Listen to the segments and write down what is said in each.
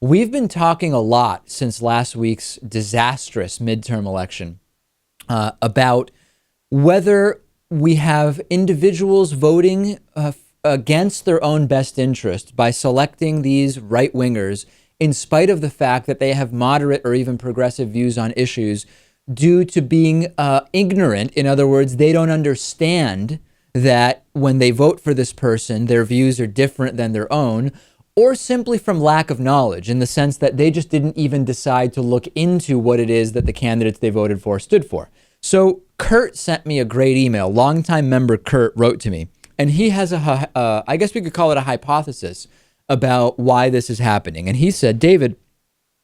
We've been talking a lot since last week's disastrous midterm election about whether we have individuals voting against their own best interest by selecting these right wingers, in spite of the fact that they have moderate or even progressive views on issues, due to being ignorant. In other words, they don't understand that when they vote for this person, their views are different than their own, or simply from lack of knowledge, in the sense that they just didn't even decide to look into what it is that the candidates they voted for stood for. So Kurt sent me a great email. Longtime member Kurt wrote to me, and he has I guess we could call it a hypothesis about why this is happening. And he said, David,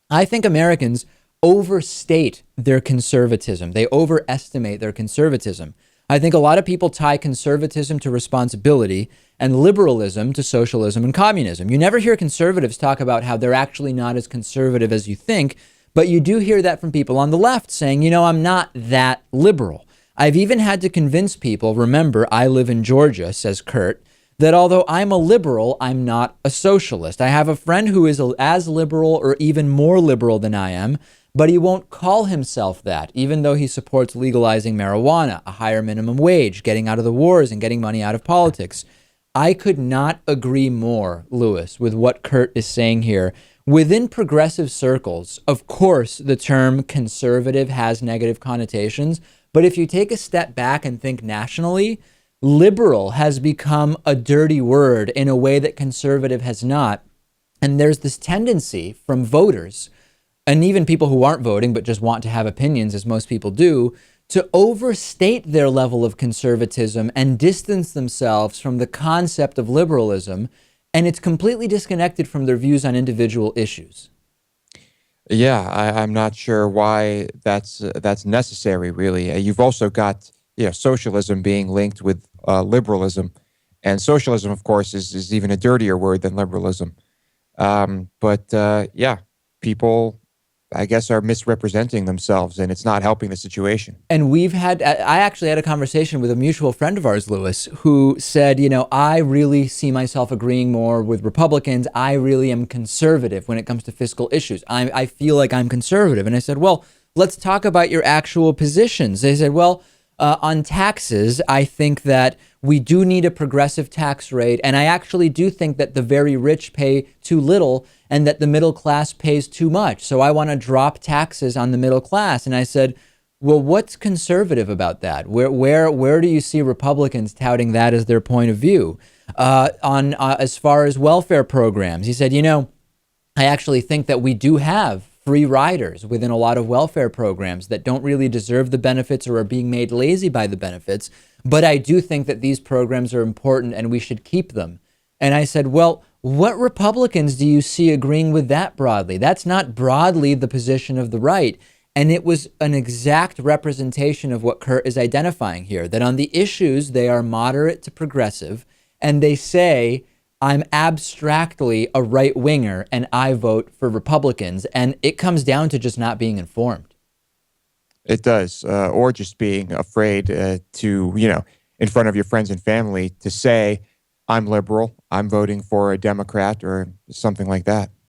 I think Americans overstate their conservatism. They overestimate their conservatism. I think a lot of people tie conservatism to responsibility and liberalism to socialism and communism. You never hear conservatives talk about how they're actually not as conservative as you think, but you do hear that from people on the left saying, you know, I'm not that liberal. I've even had to convince people, remember, I live in Georgia, says Kurt, that although I'm a liberal, I'm not a socialist. I have a friend who is as liberal or even more liberal than I am, but he won't call himself that, even though he supports legalizing marijuana, a higher minimum wage, getting out of the wars and getting money out of politics. I could not agree more, Lewis, with what Kurt is saying here. Within progressive circles, of course, the term conservative has negative connotations, but if you take a step back and think nationally, liberal has become a dirty word in a way that conservative has not. And there's this tendency from voters, and even people who aren't voting but just want to have opinions, as most people do, to overstate their level of conservatism and distance themselves from the concept of liberalism. And it's completely disconnected from their views on individual issues. Yeah, I'm not sure why that's necessary, really. You've also got socialism being linked with liberalism, and socialism, of course, is even a dirtier word than liberalism. But people, I guess, are misrepresenting themselves, and it's not helping the situation. And I actually had a conversation with a mutual friend of ours, Lewis, who said, you know, I really see myself agreeing more with Republicans. I really am conservative when it comes to fiscal issues. I feel like I'm conservative. And I said, well, let's talk about your actual positions. They said, well, on taxes, I think that we do need a progressive tax rate. And I actually do think that the very rich pay too little and that the middle class pays too much. So I want to drop taxes on the middle class. And I said, well, what's conservative about that? Where do you see Republicans touting that as their point of view? As far as welfare programs, he said, you know, I actually think that we do have free riders within a lot of welfare programs that don't really deserve the benefits or are being made lazy by the benefits. But I do think that these programs are important and we should keep them. And I said, well, what Republicans do you see agreeing with that broadly? That's not broadly the position of the right. And it was an exact representation of what Kurt is identifying here, that on the issues, they are moderate to progressive, and they say, I'm abstractly a right winger and I vote for Republicans. And it comes down to just not being informed. It does, or just being afraid to, in front of your friends and family, to say, I'm liberal, I'm voting for a Democrat or something like that.